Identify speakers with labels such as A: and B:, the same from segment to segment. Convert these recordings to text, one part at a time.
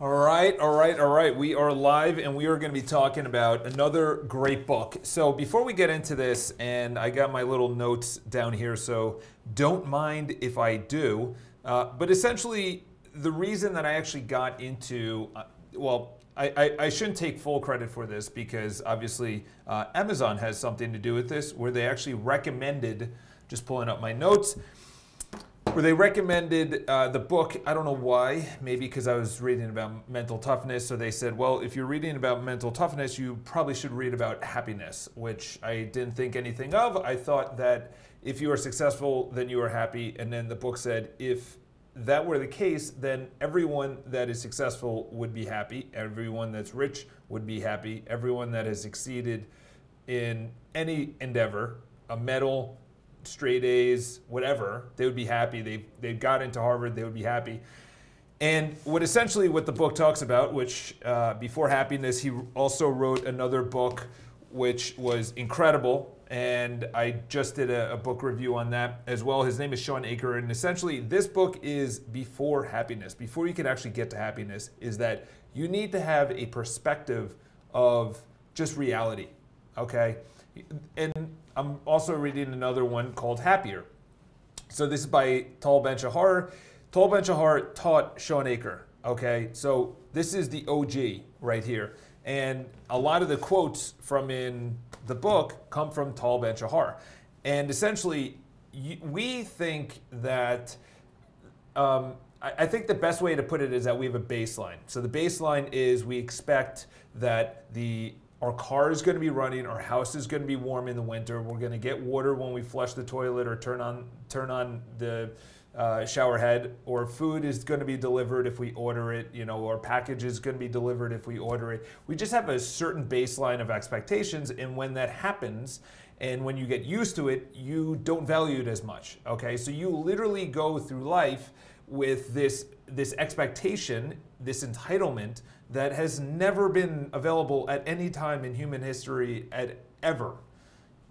A: All right. We are live and we are going to be talking about another great book. So before we get into this, and I got my little notes down here, so don't mind if I do. But essentially, the reason that I actually got into, I shouldn't take full credit for this because obviously Amazon has something to do with this, where they actually recommended, just pulling up my notes, where they recommended the book. I don't know why, maybe because I was reading about mental toughness. So they said, well, if you're reading about mental toughness, you probably should read about happiness, which I didn't think anything of. I thought that if you are successful, then you are happy. And then the book said, if that were the case, then everyone that is successful would be happy. Everyone that's rich would be happy. Everyone that has succeeded in any endeavor, a medal, straight A's, whatever, they would be happy. They got into Harvard, they would be happy. And what the book talks about, which before Happiness, he also wrote another book which was incredible, and I just did a book review on that as well. His name is Shawn Achor, and essentially this book is before happiness. Before you can actually get to happiness is that you need to have a perspective of just reality, okay? And I'm also reading another one called Happier. So this is by Tal Ben-Shahar. Tal Ben-Shahar taught Shawn Achor, okay? So this is the OG right here. And a lot of the quotes from in the book come from Tal Ben-Shahar. And essentially, we think that, I think the best way to put it is that we have a baseline. So the baseline is we expect that our car is going to be running, our house is going to be warm in the winter, we're going to get water when we flush the toilet or turn on the shower head, or food is going to be delivered if we order it, or package is going to be delivered if we order it. We just have a certain baseline of expectations, and when that happens, and when you get used to it, you don't value it as much, okay? So you literally go through life with this expectation, this entitlement that has never been available at any time in human history ever.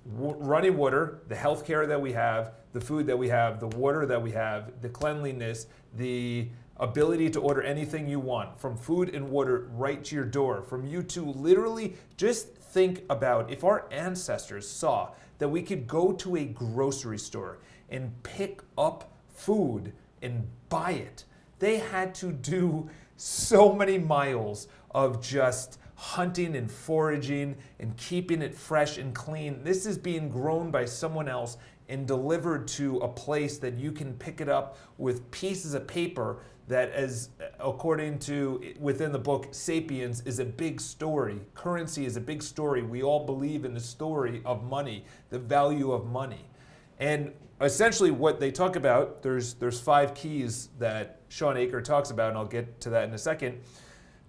A: Running water, the health care that we have, the food that we have, the water that we have, the cleanliness, the ability to order anything you want, from food and water right to your door, from you to literally just think about if our ancestors saw that we could go to a grocery store and pick up food and buy it. They had to do so many miles of just hunting and foraging and keeping it fresh and clean. This is being grown by someone else and delivered to a place that you can pick it up with pieces of paper that, as according to within the book Sapiens, is a big story. Currency is a big story. We all believe in the story of money, the value of money. And essentially what they talk about, there's 5 keys that Shawn Achor talks about, and I'll get to that in a second.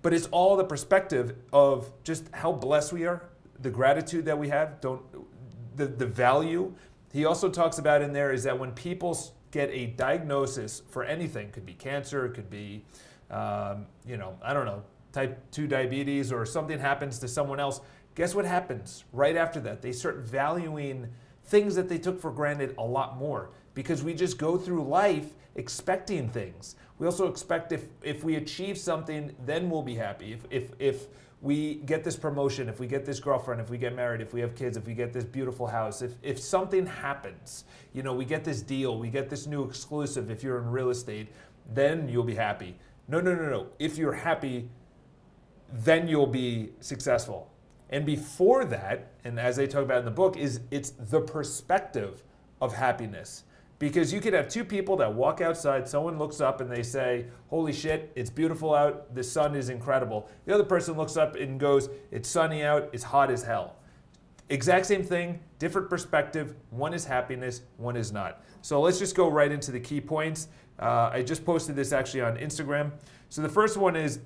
A: But it's all the perspective of just how blessed we are, the gratitude that we have, the value. He also talks about in there is that when people get a diagnosis for anything, could be cancer, it could be, I don't know, type 2 diabetes, or something happens to someone else, guess what happens right after that? They start valuing things that they took for granted a lot more, because we just go through life expecting things. We also expect if we achieve something, then we'll be happy. If we get this promotion, if we get this girlfriend, if we get married, if we have kids, if we get this beautiful house, if something happens, we get this deal, we get this new exclusive, if you're in real estate, then you'll be happy. No. If you're happy, then you'll be successful. And before that, and as they talk about in the book, it's the perspective of happiness. Because you could have 2 people that walk outside, someone looks up and they say, holy shit, it's beautiful out, the sun is incredible. The other person looks up and goes, it's sunny out, it's hot as hell. Exact same thing, different perspective. One is happiness, one is not. So let's just go right into the key points. I just posted this actually on Instagram. So the first one is,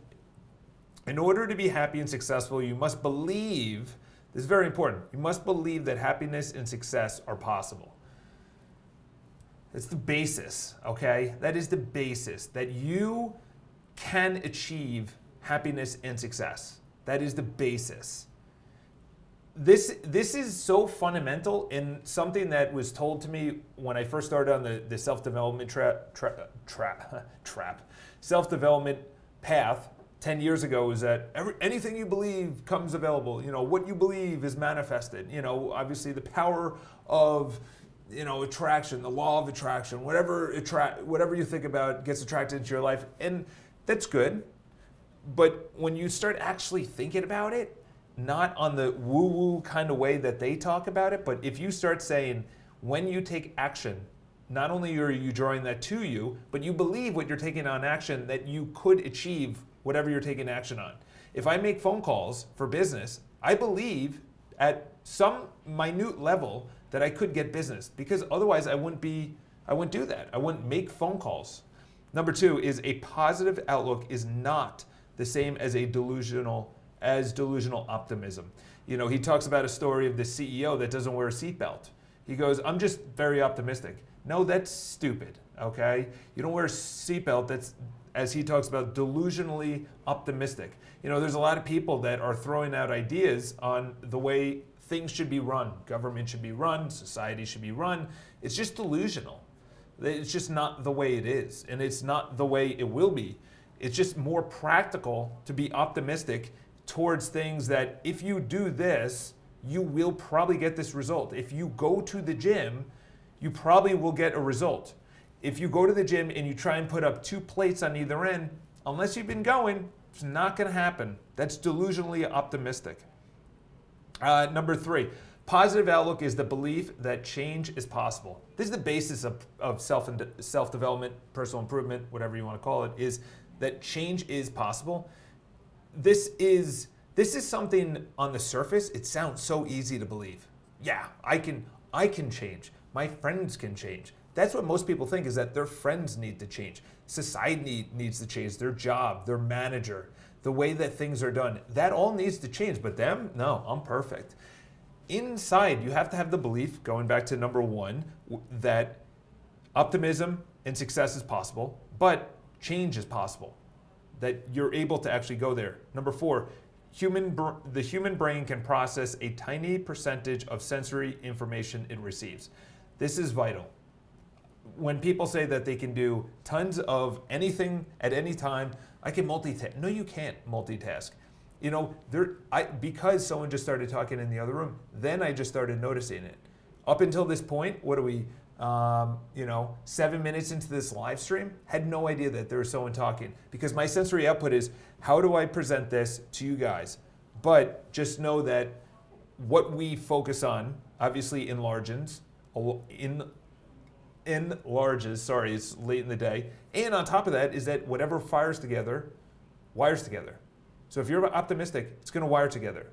A: in order to be happy and successful, you must believe, this is very important, you must believe that happiness and success are possible. It's the basis, okay? That is the basis, that you can achieve happiness and success. That is the basis. This is so fundamental, and something that was told to me when I first started on the self-development self-development path 10 years ago is that anything you believe comes available. What you believe is manifested. Obviously the power of, attraction, the law of attraction, whatever you think about gets attracted into your life. And that's good. But when you start actually thinking about it, not on the woo-woo kind of way that they talk about it, but if you start saying, when you take action, not only are you drawing that to you, but you believe what you're taking on action that you could achieve whatever you're taking action on. If I make phone calls for business, I believe at some minute level that I could get business, because otherwise I wouldn't do that. I wouldn't make phone calls. Number 2 is a positive outlook is not the same as delusional optimism. He talks about a story of the CEO that doesn't wear a seatbelt. He goes, I'm just very optimistic. No, that's stupid, okay? You don't wear a seatbelt, that's, as he talks about, delusionally optimistic. There's a lot of people that are throwing out ideas on the way things should be run. Government should be run, society should be run. It's just delusional. It's just not the way it is, and it's not the way it will be. It's just more practical to be optimistic towards things that if you do this, you will probably get this result. If you go to the gym, you probably will get a result. If you go to the gym and you try and put up 2 plates on either end, unless you've been going, it's not going to happen. That's delusionally optimistic. Number 3, positive outlook is the belief that change is possible. This is the basis of self-development, personal improvement, whatever you want to call it, is that change is possible. This is something on the surface, it sounds so easy to believe. Yeah, I can change. My friends can change. That's what most people think, is that their friends need to change. Society needs to change, their job, their manager, the way that things are done. That all needs to change, but them, no, I'm perfect. Inside, you have to have the belief, going back to number 1, that optimism and success is possible, but change is possible, that you're able to actually go there. Number 4, the human brain can process a tiny percentage of sensory information it receives. This is vital. When people say that they can do tons of anything at any time, I can multitask. No, you can't multitask. Because someone just started talking in the other room, then I just started noticing it. Up until this point, what are we, 7 minutes into this live stream, had no idea that there was someone talking, because my sensory output is, how do I present this to you guys? But just know that what we focus on obviously enlarges, sorry, it's late in the day. And on top of that is that whatever fires together, wires together. So if you're optimistic, it's going to wire together.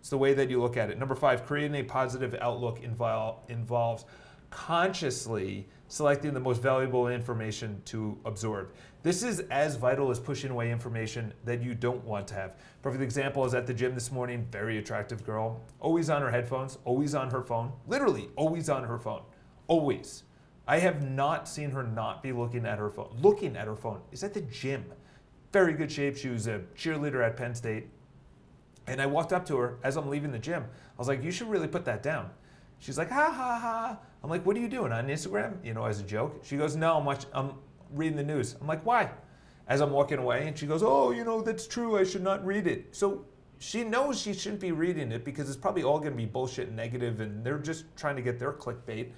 A: It's the way that you look at it. Number 5, creating a positive outlook involves consciously selecting the most valuable information to absorb. This is as vital as pushing away information that you don't want to have. Perfect example is at the gym this morning, very attractive girl, always on her headphones, always on her phone, literally always on her phone, always. I have not seen her not be looking at her phone. Looking at her phone is at the gym. Very good shape. She was a cheerleader at Penn State. And I walked up to her as I'm leaving the gym. I was like, you should really put that down. She's like, ha, ha, ha. I'm like, what are you doing, on Instagram? As a joke. She goes, no, I'm reading the news. I'm like, why? As I'm walking away, and she goes, oh, that's true. I should not read it. So she knows she shouldn't be reading it because it's probably all going to be bullshit and negative, and they're just trying to get their clickbait.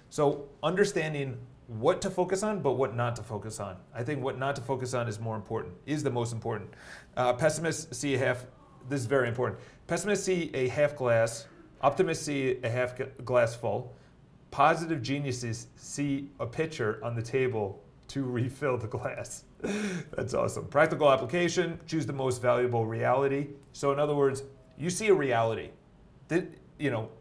A: So understanding what to focus on, but what not to focus on. I think what not to focus on is the most important. Pessimists see this is very important. Pessimists see a half glass, optimists see a half glass full. Positive geniuses see a pitcher on the table to refill the glass. That's awesome. Practical application, choose the most valuable reality. So in other words, you see a reality.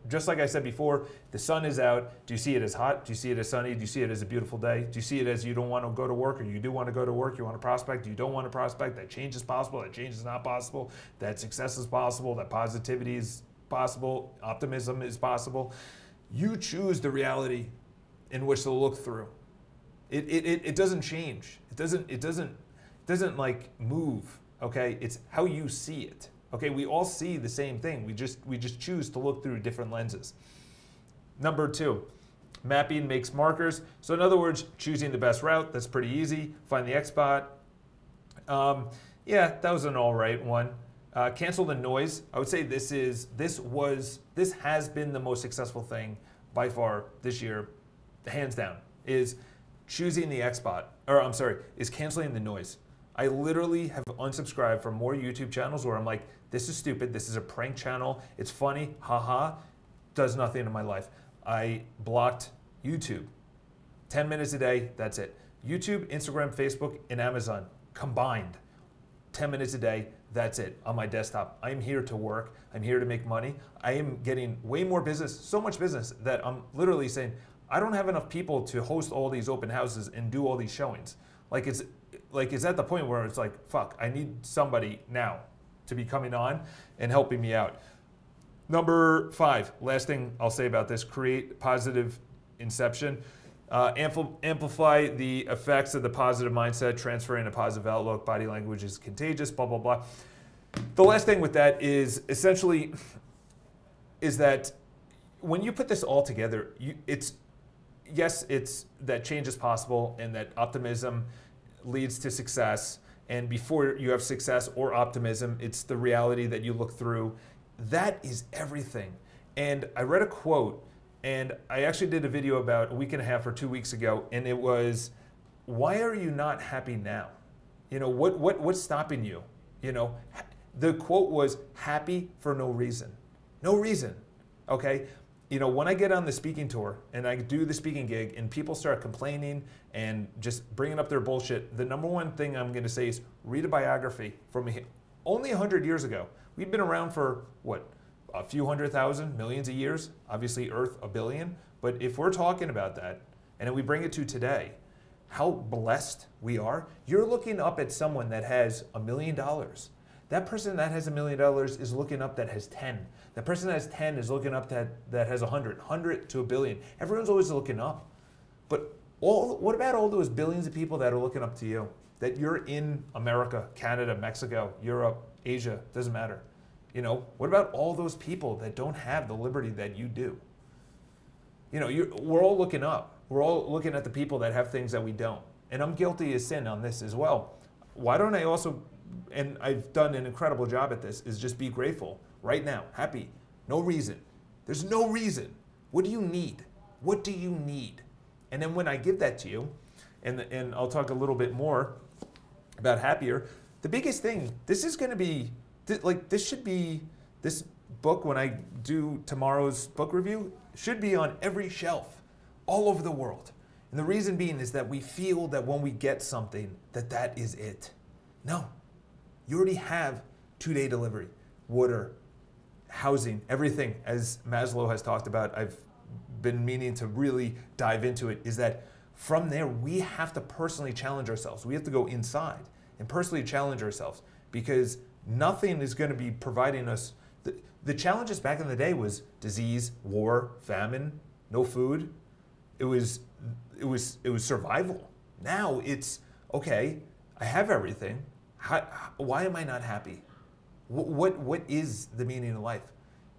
A: Just like I said before, the sun is out. Do you see it as hot? Do you see it as sunny? Do you see it as a beautiful day? Do you see it as you don't want to go to work, or you do want to go to work? You want to prospect? You don't want to prospect? That change is possible. That change is not possible. That success is possible. That positivity is possible. Optimism is possible. You choose the reality in which to look through. It doesn't change. It doesn't like move. Okay, it's how you see it. Okay, we all see the same thing. We just choose to look through different lenses. Number 2, mapping makes markers. So in other words, choosing the best route. That's pretty easy. Find the X spot. Yeah, that was an all right one. Cancel the noise. I would say this has been the most successful thing by far this year, hands down, is choosing the X spot, or I'm sorry, is canceling the noise. I literally have unsubscribed from more YouTube channels where I'm like, this is stupid, this is a prank channel, it's funny, haha, does nothing in my life. I blocked YouTube. 10 minutes a day, that's it. YouTube, Instagram, Facebook, and Amazon combined. 10 minutes a day, that's it, on my desktop. I'm here to work, I'm here to make money. I am getting way more business, so much business that I'm literally saying, I don't have enough people to host all these open houses and do all these showings. It's at the point where it's like, fuck, I need somebody now to be coming on and helping me out. Number 5, last thing I'll say about this, create positive inception. Amplify the effects of the positive mindset, transferring a positive outlook, body language is contagious, blah, blah, blah. The last thing with that is essentially is that when you put this all together, it's that change is possible and that optimism leads to success. And before you have success or optimism, it's the reality that you look through. That is everything. And I read a quote, and I actually did a video about a week and a half or 2 weeks ago, and it was, why are you not happy now? You know, what's stopping you? You know, the quote was, happy for no reason. No reason, okay? You know, when I get on the speaking tour and I do the speaking gig and people start complaining and just bringing up their bullshit, the number one thing I'm going to say is read a biography from only 100 years ago. We've been around for, what, a few 100,000, millions of years? Obviously, Earth, 1 billion. But if we're talking about that and then we bring it to today, how blessed we are. You're looking up at someone that has $1 million. That person that has $1 million is looking up that has 10. The person that has 10 is looking up that has 100 to 1 billion. Everyone's always looking up. But what about all those billions of people that are looking up to you? That you're in America, Canada, Mexico, Europe, Asia, doesn't matter. You know, what about all those people that don't have the liberty that you do? You know, we're all looking up. We're all looking at the people that have things that we don't. And I'm guilty of sin on this as well. Why don't I also, and I've done an incredible job at this, is just be grateful right now, happy. No reason. There's no reason. What do you need? What do you need? And then when I give that to you, and I'll talk a little bit more about happier, the biggest thing, this is going to be, like, this should be, this book, when I do tomorrow's book review, should be on every shelf all over the world. And the reason being is that we feel that when we get something, that is it. No. You already have 2-day delivery, water, housing, everything. As Maslow has talked about, I've been meaning to really dive into it, is that from there, we have to personally challenge ourselves. We have to go inside and personally challenge ourselves, because nothing is going to be providing us. The challenges back in the day was disease, war, famine, no food. It was survival. Now it's, okay, I have everything. Why am I not happy? What is the meaning of life?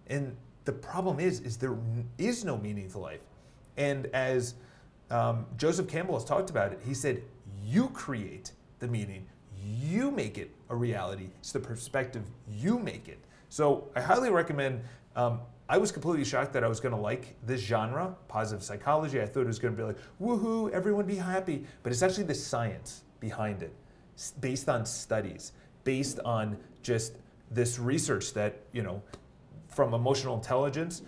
A: And the problem is there is no meaning to life. And as Joseph Campbell has talked about it, he said, you create the meaning. You make it a reality. It's the perspective, you make it. So I highly recommend, I was completely shocked that I was going to like this genre, positive psychology. I thought it was going to be like, woohoo, everyone be happy. But it's actually the science behind it, based on studies, based on just this research that, you know, from emotional intelligence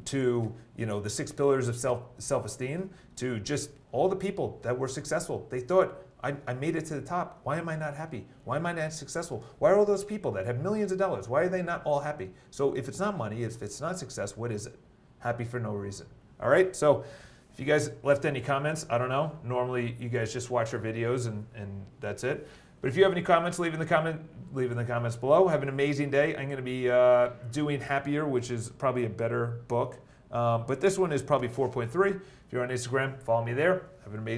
A: to, you know, the 6 pillars of self-esteem to just all the people that were successful. They thought, I made it to the top. Why am I not happy? Why am I not successful? Why are all those people that have millions of dollars, why are they not all happy? So if it's not money, if it's not success, what is it? Happy for no reason. All right, so if you guys left any comments, I don't know. Normally you guys just watch our videos and that's it. But if you have any comments, leave in the comments below. Have an amazing day. I'm going to be doing Happier, which is probably a better book. But this one is probably 4.3. If you're on Instagram, follow me there. Have an amazing